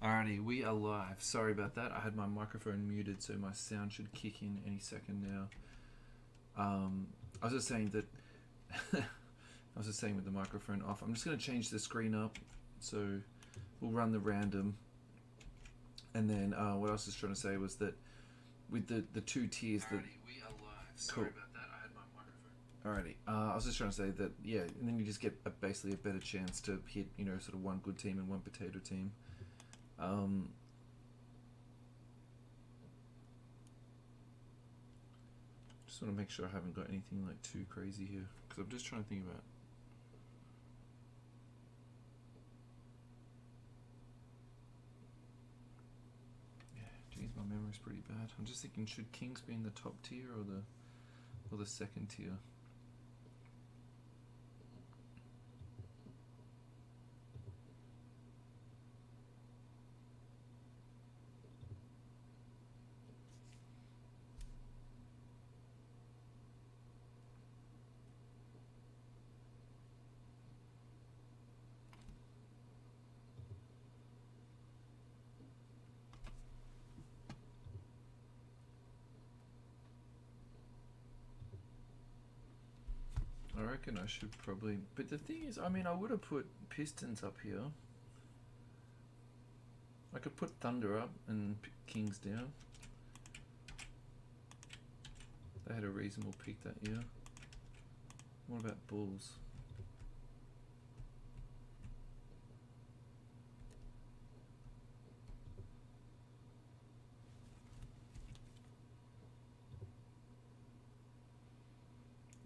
Alrighty, we are live. Sorry about that. I had my microphone muted, so my sound should kick in any second now. I was just saying that. I was just saying with the microphone off. I'm just going to change the screen up, so we'll run the random. And then what I was just trying to say was that with the two tiers that. We are live. Sorry about that. I had my microphone. Alrighty, I was just trying to say that and then you just get basically a better chance to hit sort of one good team and one potato team. Just want to make sure I haven't got anything like too crazy here, because I'm just trying to think about. Yeah, geez, my memory's pretty bad. I'm just thinking, should kings be in the top tier or the second tier? I reckon I should probably, but the thing is, I mean, I would have put Pistons up here. I could put Thunder up and Kings down. They had a reasonable pick that year. What about Bulls?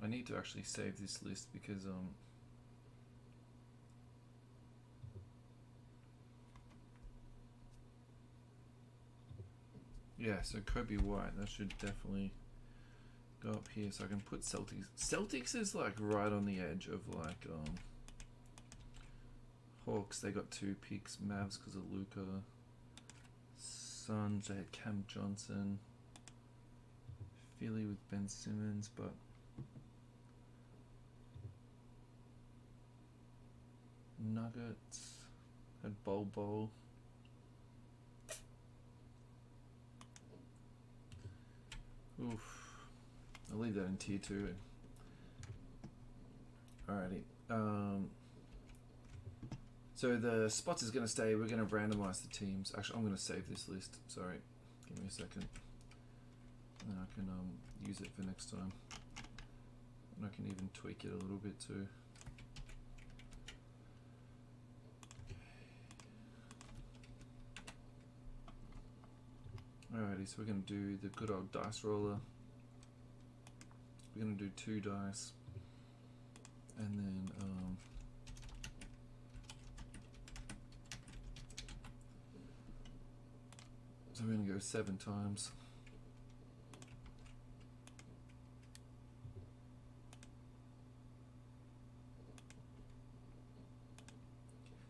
I need to actually save this list because yeah, so Kobe White, that should definitely go up here, so I can put Celtics. Celtics is like right on the edge of like Hawks. They got 2 picks. Mavs because of Luka. Suns, they had Cam Johnson. Philly with Ben Simmons, but Nuggets had Bol. Oof. I'll leave that in tier 2. Alrighty. So the spots is going to stay. We're going to randomize the teams. Actually, I'm going to save this list. Sorry. Give me a second. And I can use it for next time. And I can even tweak it a little bit too. Alrighty, so we're going to do the good old dice roller. We're going to do 2 dice. And then so we're going to go 7 times.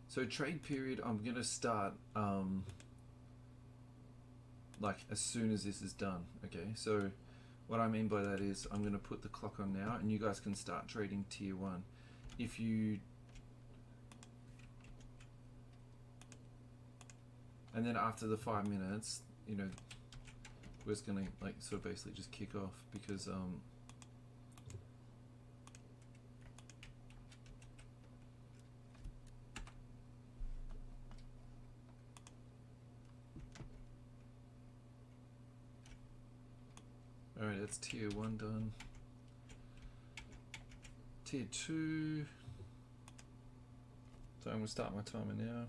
So trade period, I'm going to start like as soon as this is done. Okay, so what I mean by that is I'm going to put the clock on now and you guys can start trading tier 1. If you, and then after the 5 minutes, we're just going to like sort of basically just kick off because alright, that's tier 1 done. Tier 2. So I'm going to start my timer now.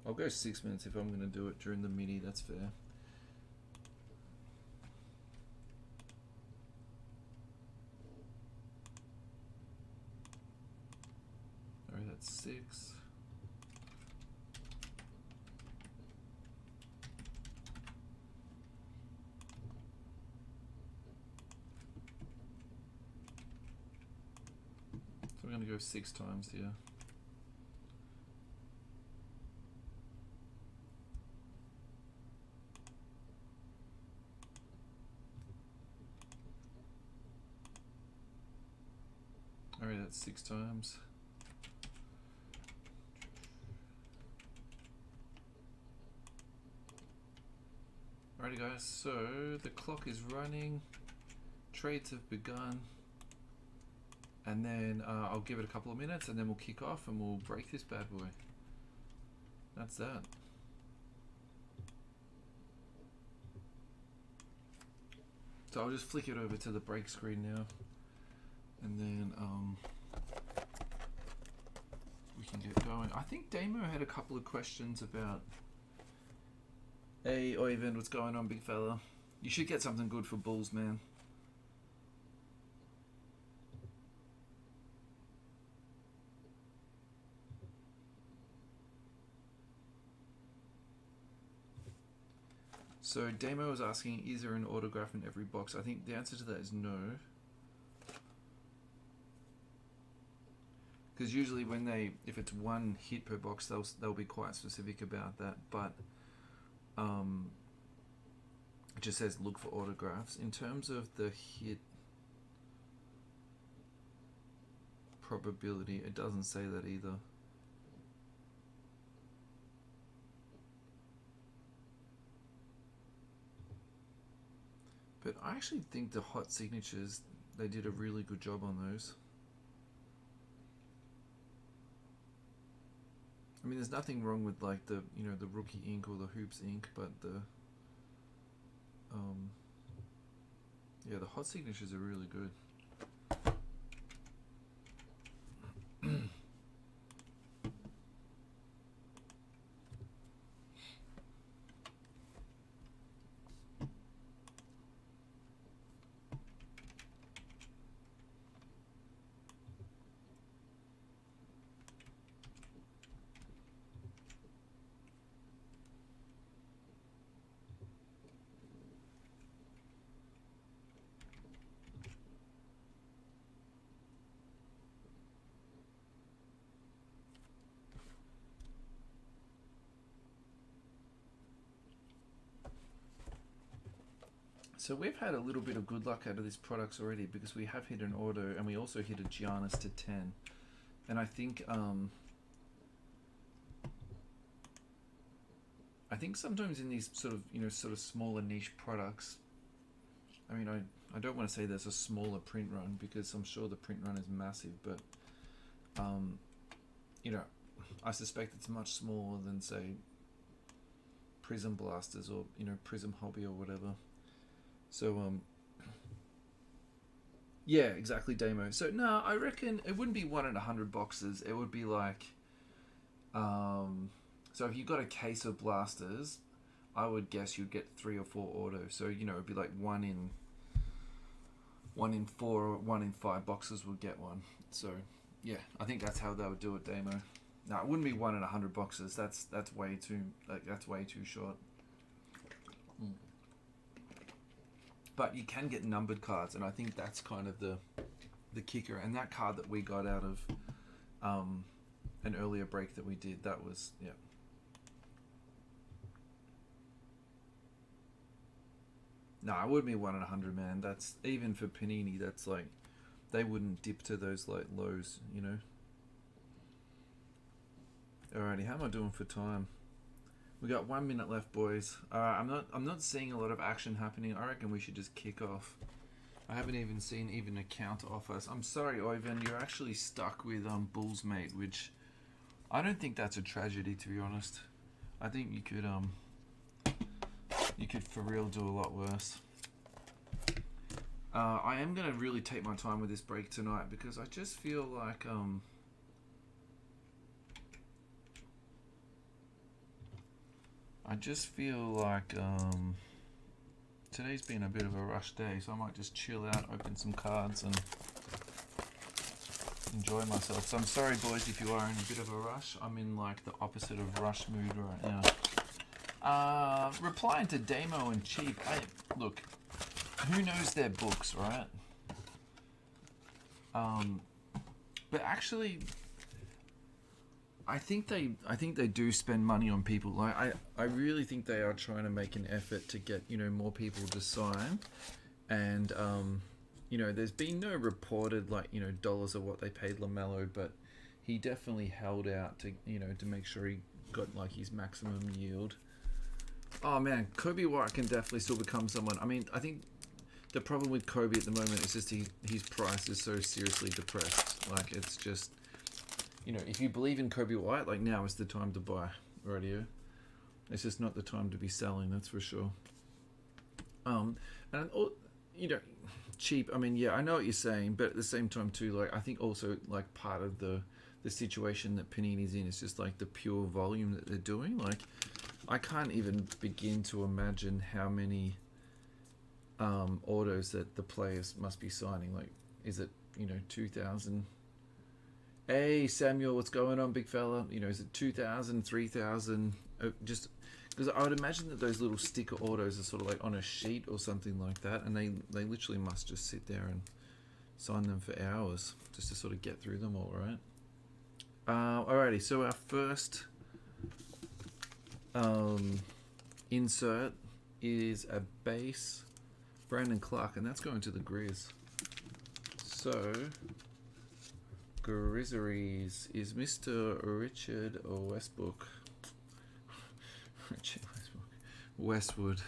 I'll go 6 minutes if I'm going to do it during the mini, that's fair. Alright, that's 6. So we're going to go 6 times here. Alright, that's 6 times. So the clock is running, trades have begun, and then I'll give it a couple of minutes and then we'll kick off and we'll break this bad boy. That's that. So I'll just flick it over to the break screen now, and then we can get going. I think Damo had a couple of questions about, hey Oyvind, what's going on, big fella? You should get something good for bulls, man. So Damo was asking, is there an autograph in every box? I think the answer to that is no. Because usually when if it's one hit per box, they'll be quite specific about that. But it just says look for autographs. In terms of the hit probability, it doesn't say that either. But I actually think the hot signatures, they did a really good job on those. I mean, there's nothing wrong with like the rookie ink or the hoops ink, but the the hot signatures are really good. So we've had a little bit of good luck out of these products already because we have hit an auto and we also hit a Giannis to 10. And I think sometimes in these sort of smaller niche products, I mean, I don't want to say there's a smaller print run because I'm sure the print run is massive, but I suspect it's much smaller than say Prism Blasters or Prism Hobby or whatever. So yeah, exactly, Damo. So no, I reckon it wouldn't be 1 in 100 boxes. It would be like so if you got a case of blasters, I would guess you'd get 3 or 4 autos. So it'd be like 1 in 4 or 1 in 5 boxes would get one. So yeah, I think that's how they would do it, Damo. No, it wouldn't be 1 in 100 boxes. That's way too short. But you can get numbered cards, and I think that's kind of the kicker. And that card that we got out of an earlier break that we did, that was, yeah. No, it wouldn't be 1 in 100, man. That's, even for Panini, that's like, they wouldn't dip to those like lows, Alrighty, how am I doing for time? We got 1 minute left, boys. I'm not seeing a lot of action happening. I reckon we should just kick off. I haven't even seen a counter off us. I'm sorry, Oyvind, you're actually stuck with Bulls Mate, which I don't think that's a tragedy, to be honest. I think you could for real do a lot worse. I am gonna really take my time with this break tonight because I just feel like today's been a bit of a rush day, so I might just chill out, open some cards, and enjoy myself. So I'm sorry, boys, if you are in a bit of a rush. I'm in like the opposite of rush mood right now. Replying to Damo and Cheap. Look, who knows their books, right? But actually, I think they do spend money on people. Like I really think they are trying to make an effort to get more people to sign, and there's been no reported dollars of what they paid LaMelo, but he definitely held out to to make sure he got like his maximum yield. Oh man, Kobe White can definitely still become someone. I mean, I think the problem with Kobe at the moment is just his price is so seriously depressed. Like, it's just, if you believe in Kobe White, like, now is the time to buy radio. It's just not the time to be selling, that's for sure. And cheap. I mean, yeah, I know what you're saying, but at the same time too, like, I think also like part of the situation that Panini's in is just like the pure volume that they're doing. Like, I can't even begin to imagine how many autos that the players must be signing. Like, is it 2,000? Hey Samuel, what's going on, big fella? Is it 2,000, 3,000? Just because I would imagine that those little sticker autos are sort of like on a sheet or something like that, and they literally must just sit there and sign them for hours just to sort of get through them all, right? Alrighty, so our first insert is a base Brandon Clark, and that's going to the Grizz. So Grizzeries is Mr. Richard Westbrook. Richard Westwood.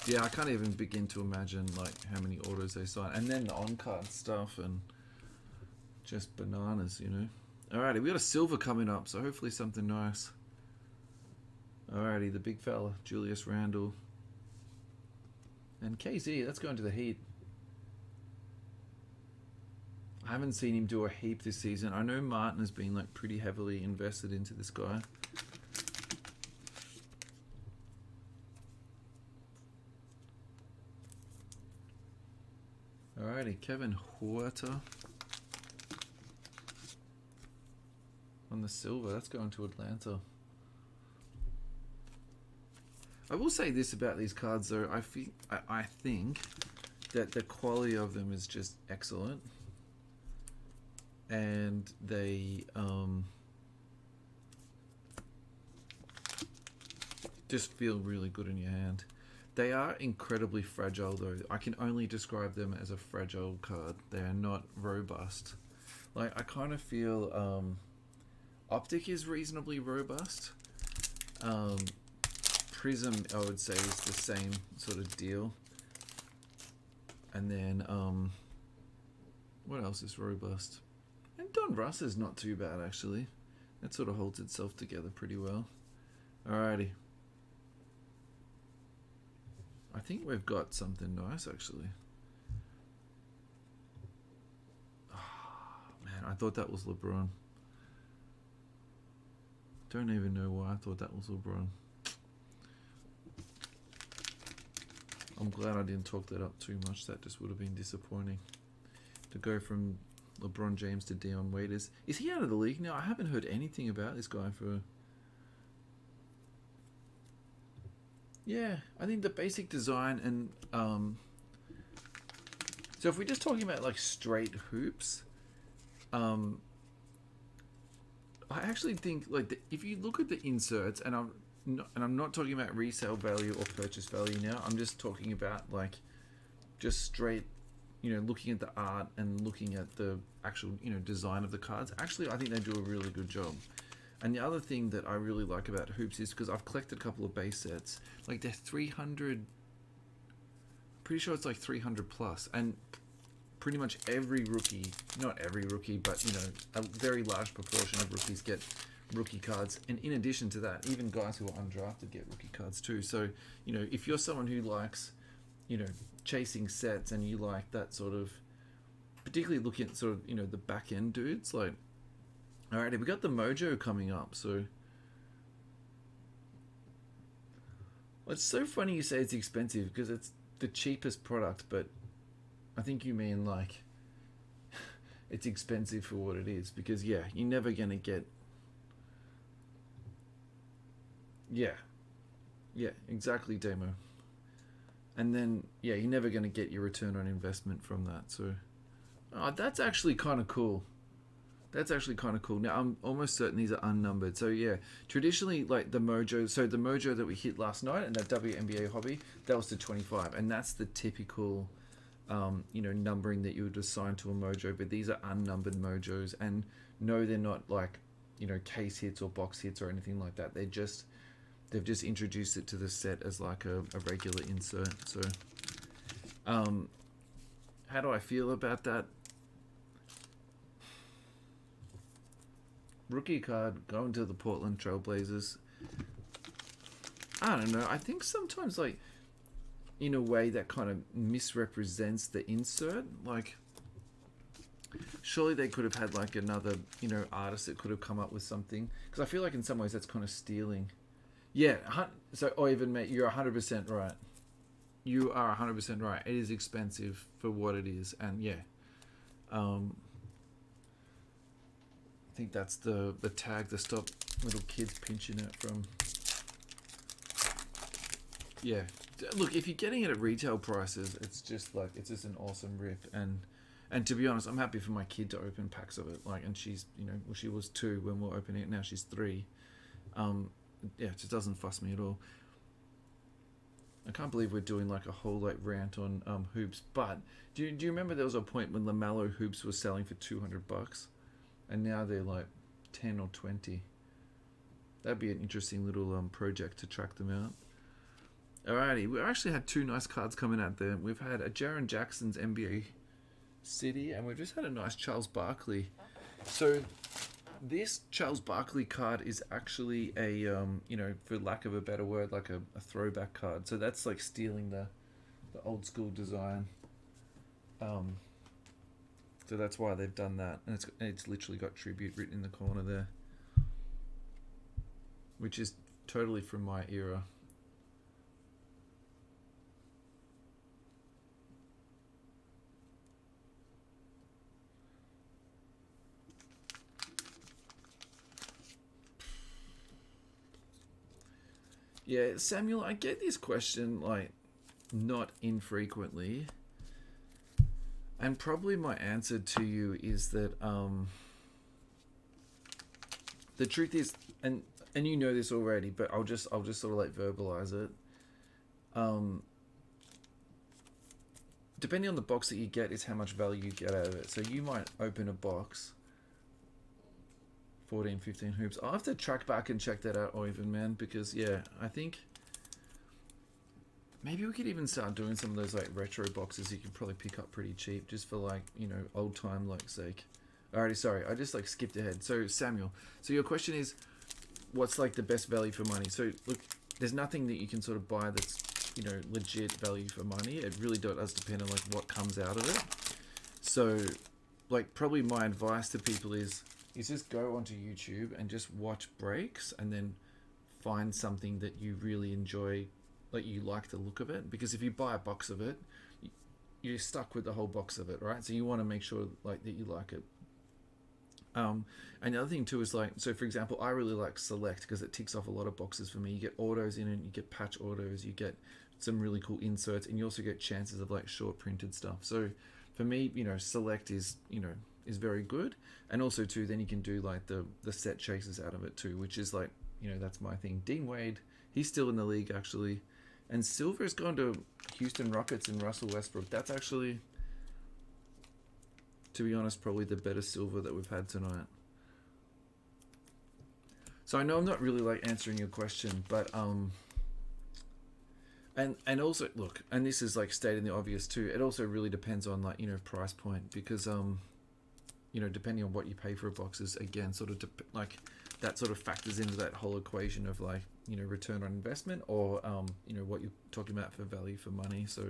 Yeah, I can't even begin to imagine like how many autos they sign, and then the on-card stuff and just bananas, Alrighty, we got a silver coming up, so hopefully something nice. Alrighty, the big fella, Julius Randle. And KZ, that's going to the Heat. I haven't seen him do a heap this season. I know Martin has been like pretty heavily invested into this guy. Alrighty, Kevin Huerta on the silver. That's going to Atlanta. I will say this about these cards, though. I think that the quality of them is just excellent, and they just feel really good in your hand. They are incredibly fragile, though. I can only describe them as a fragile card. They are not robust. Like, I kind of feel Optic is reasonably robust. Prism, I would say, is the same sort of deal. And then, what else is robust? And Don Russ is not too bad, actually. That sort of holds itself together pretty well. Alrighty. I think we've got something nice, actually. Oh, man, I thought that was LeBron. Don't even know why I thought that was LeBron. I'm glad I didn't talk that up too much. That just would have been disappointing. To go from LeBron James to Deion Waiters. Is he out of the league now? I haven't heard anything about this guy for... Yeah, I think the basic design and... So if we're just talking about like straight hoops... I actually think like if you look at the inserts, and I'm not talking about resale value or purchase value now. I'm just talking about like just straight, looking at the art and looking at the actual, design of the cards. Actually, I think they do a really good job. And the other thing that I really like about hoops is because I've collected a couple of base sets, like they're 300. Pretty sure it's like 300 plus, and pretty much every rookie, not every rookie, but a very large proportion of rookies get rookie cards, and in addition to that, even guys who are undrafted get rookie cards too. So if you're someone who likes chasing sets, and you like that sort of, particularly looking at sort of the back end dudes, like, alright, we got the Mojo coming up. So it's so funny you say it's expensive because it's the cheapest product, but I think you mean like it's expensive for what it is, because yeah, you're never gonna get. Yeah, exactly, Demo. And then, yeah, you're never going to get your return on investment from that. So, that's actually kind of cool. Now, I'm almost certain these are unnumbered. So, yeah, traditionally, like the Mojo, so the Mojo that we hit last night and that WNBA hobby, that was to 25. And that's the typical numbering that you would assign to a mojo, but these are unnumbered mojos, and no, they're not like, case hits or box hits or anything like that. They've just introduced it to the set as like a regular insert. So, how do I feel about that? Rookie card going to the Portland Trailblazers. I don't know. I think sometimes, like, in a way that kind of misrepresents the insert. Like, surely they could have had like another, artist that could have come up with something. Because I feel like in some ways that's kind of stealing. Yeah. So, Ivan, mate, you're 100% right. You are 100% right. It is expensive for what it is, and yeah. I think that's the tag to stop little kids pinching it from. Yeah, look, if you're getting it at retail prices, it's just an awesome rip, and to be honest, I'm happy for my kid to open packs of it. Like, and she's, she was 2 when we were opening it. Now she's 3. Yeah, it just doesn't fuss me at all. I can't believe we're doing like a whole like rant on hoops. But do you remember there was a point when LaMelo hoops was selling for $200, and now they're like 10 or 20. That'd be an interesting little project to track them out. Alrighty, we actually had 2 nice cards coming out there. We've had a Jaren Jackson's NBA City, and we've just had a nice Charles Barkley. So this Charles Barkley card is actually a, for lack of a better word, like a throwback card. So that's like stealing the old school design. So that's why they've done that, and it's literally got tribute written in the corner there, which is totally from my era. Yeah, Samuel, I get this question like not infrequently, and probably my answer to you is that the truth is, and you know this already, but I'll just sort of like verbalize it. Depending on the box that you get is how much value you get out of it. So you might open a box, 14, 15 hoops. I'll have to track back and check that out, Ivan, man, because yeah, I think maybe we could even start doing some of those like retro boxes you can probably pick up pretty cheap, just for like, old time like sake. Alrighty, sorry, I just like skipped ahead. So Samuel, so your question is, what's like the best value for money? So look, there's nothing that you can sort of buy that's, legit value for money. It really does depend on like what comes out of it. So like probably my advice to people is just go onto YouTube and just watch breaks, and then find something that you really enjoy, like you like the look of it. Because if you buy a box of it, you're stuck with the whole box of it, right? So you want to make sure like that you like it. And the other thing too is like, so for example, I really like Select because it ticks off a lot of boxes for me. You get autos in it, you get patch autos, you get some really cool inserts, and you also get chances of like short printed stuff. So for me, Select is, is very good. And also too, then you can do like the set chases out of it too, which is like, that's my thing. Dean Wade, he's still in the league actually. And Silver's gone to Houston Rockets and Russell Westbrook. That's actually, to be honest, probably the better silver that we've had tonight. So I know I'm not really like answering your question, but and also look, and this is like stating the obvious too. It also really depends on like price point, because depending on what you pay for a box is again sort of like that sort of factors into that whole equation of like return on investment, or what you're talking about for value for money. So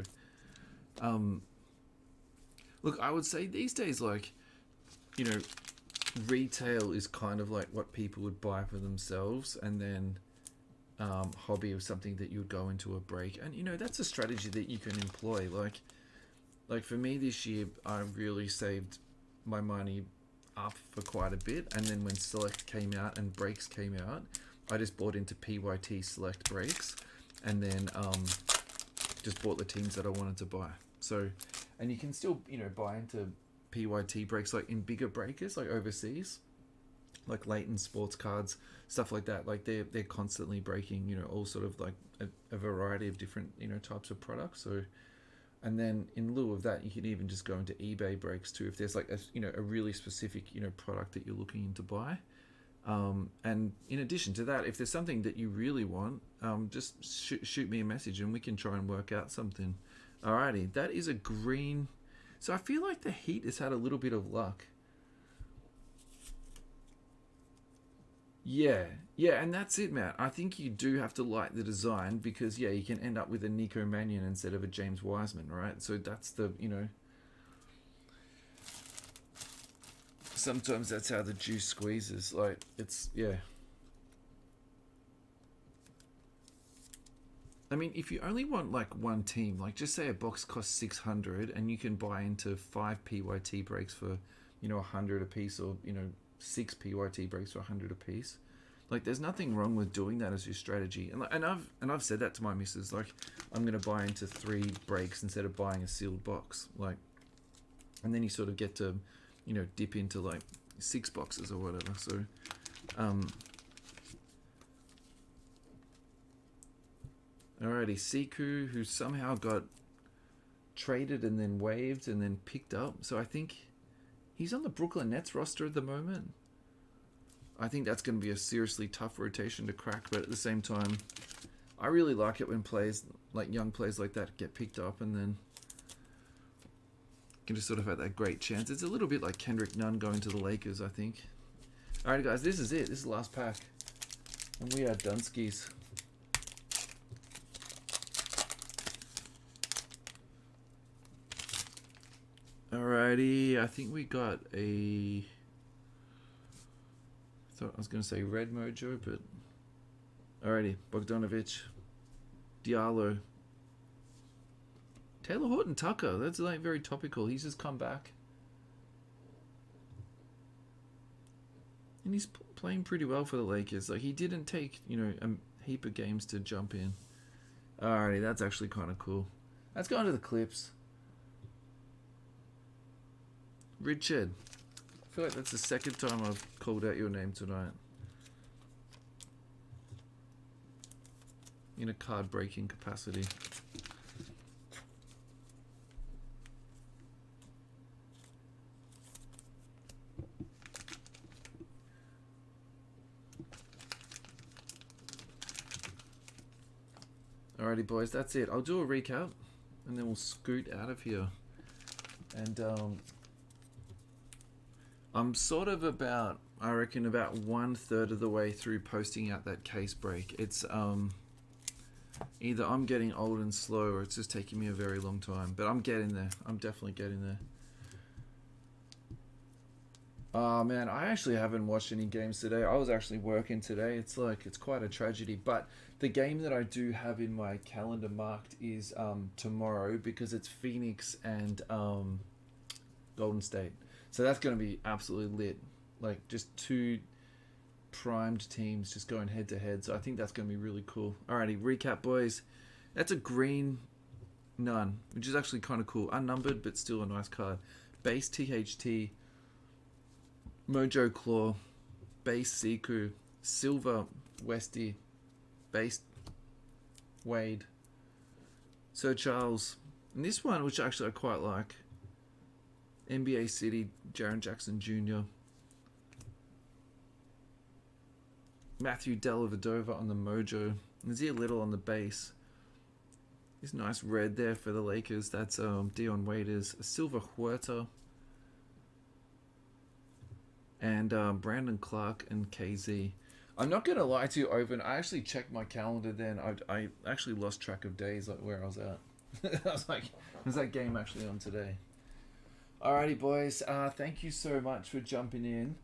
look, I would say these days, like, retail is kind of like what people would buy for themselves, and then hobby of something that you would go into a break. And, that's a strategy that you can employ. Like for me this year, I really saved my money up for quite a bit. And then when Select came out and breaks came out, I just bought into PYT Select breaks, and then just bought the teams that I wanted to buy. So, and you can still, buy into PYT breaks like in bigger breakers, like overseas, like Leighton Sports Cards, stuff like that. Like they're constantly breaking, all sort of like a variety of different, types of products. So, And then in lieu of that, you can even just go into eBay breaks too if there's like a really specific product that you're looking to buy. And in addition to that, if there's something that you really want, just shoot me a message and we can try and work out something. Alrighty, that is a green. So I feel like the Heat has had a little bit of luck. Yeah, and that's it, Matt. I think you do have to like the design because, you can end up with a Nico Mannion instead of a James Wiseman, right? So that's sometimes that's how the juice squeezes. Like, I mean, if you only want like one team, like just say a box costs 600 and you can buy into 5 PYT breaks for, 100 a piece, or 6 PYT breaks for 100 a piece. Like, there's nothing wrong with doing that as your strategy. And I've said that to my missus. Like, I'm gonna buy into 3 breaks instead of buying a sealed box. Like, and then you sort of get to, dip into like 6 boxes or whatever. So, alrighty, Siku, who somehow got traded and then waived and then picked up. So I think he's on the Brooklyn Nets roster at the moment. I think that's going to be a seriously tough rotation to crack, but at the same time, I really like it when young players like that get picked up and then can just sort of have that great chance. It's a little bit like Kendrick Nunn going to the Lakers, I think. Alright guys, this is it. This is the last pack. And we are Dunskies. Alrighty, I think we got a... I was going to say red mojo, but... Alrighty, Bogdanovic, Diallo, Taylor Horton Tucker. That's like very topical. He's just come back. And he's playing pretty well for the Lakers. Like, he didn't take, a heap of games to jump in. Alrighty, that's actually kind of cool. Let's go on to the Clips. Richard. I feel like that's the second time I've called out your name tonight. In a card breaking capacity. Alrighty boys, that's it. I'll do a recap and then we'll scoot out of here. And I'm sort of about 1/3 of the way through posting out that case break. It's either I'm getting old and slow or it's just taking me a very long time. But I'm getting there. I'm definitely getting there. Oh man, I actually haven't watched any games today. I was actually working today. It's quite a tragedy. But the game that I do have in my calendar marked is tomorrow because it's Phoenix and Golden State. So that's going to be absolutely lit. Like, just 2 primed teams just going head to head. So I think that's going to be really cool. Alrighty, recap, boys. That's a green None, which is actually kind of cool. Unnumbered, but still a nice card. Base THT, Mojo Claw, Base Siku, Silver Westy, Base Wade, Sir Charles. And this one, which actually I quite like, NBA City, Jaren Jackson Jr., Matthew Dellavedova on the Mojo, Nazir Little on the base. This nice red there for the Lakers. That's Dion Waiters, a silver Huerta, and Brandon Clark and KZ. I'm not gonna lie to you, Open. I actually checked my calendar then. I actually lost track of days, like where I was at. I was like, is that game actually on today? Alrighty, boys. Thank you so much for jumping in.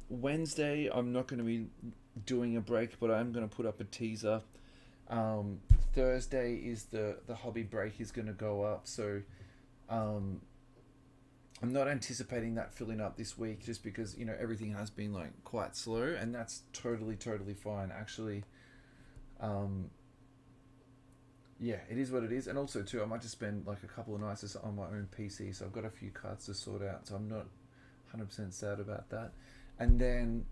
Wednesday, I'm not going to be doing a break, but I'm going to put up a teaser. Thursday is the hobby break is going to go up, so I'm not anticipating that filling up this week, just because everything has been like quite slow, and that's totally fine. Actually, yeah, it is what it is. And also too, I might just spend like a couple of nights just on my own PC, so I've got a few cards to sort out, so I'm not 100% sad about that. And then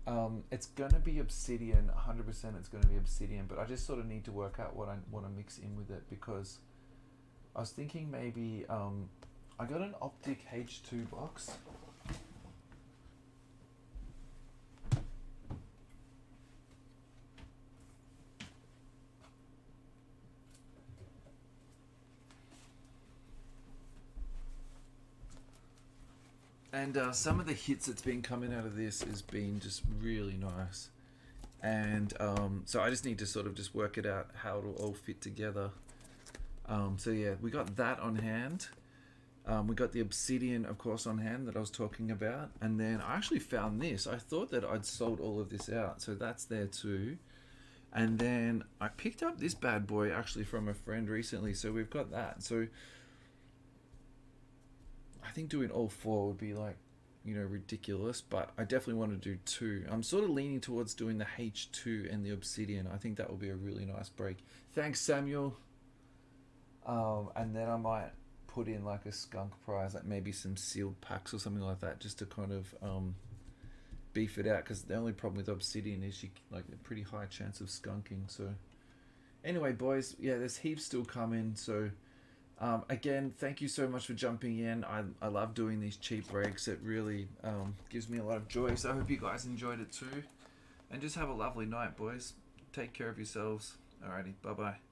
it's going to be Obsidian, 100% it's going to be Obsidian, but I just sort of need to work out what I want to mix in with it, because I was thinking maybe I got an Optic H2 box. And some of the hits that's been coming out of this has been just really nice. And so I just need to sort of just work it out how it'll all fit together. So yeah, we got that on hand. We got the obsidian, of course, on hand that I was talking about. And then I actually found this. I thought that I'd sold all of this out. So that's there too. And then I picked up this bad boy actually from a friend recently. So we've got that. So I think doing all four would be like, you know, ridiculous, but I definitely want to do two. I'm sort of leaning towards doing the H2 and the obsidian. I think that will be a really nice break. Thanks, Samuel. And then I might put in like a skunk prize, like maybe some sealed packs or something like that, just to kind of beef it out, because the only problem with obsidian is you like a pretty high chance of skunking. So anyway, boys, yeah, there's heaps still coming. So again, thank you so much for jumping in. I love doing these cheap breaks. It really gives me a lot of joy. So I hope you guys enjoyed it too. And just have a lovely night, boys. Take care of yourselves. Alrighty, bye-bye.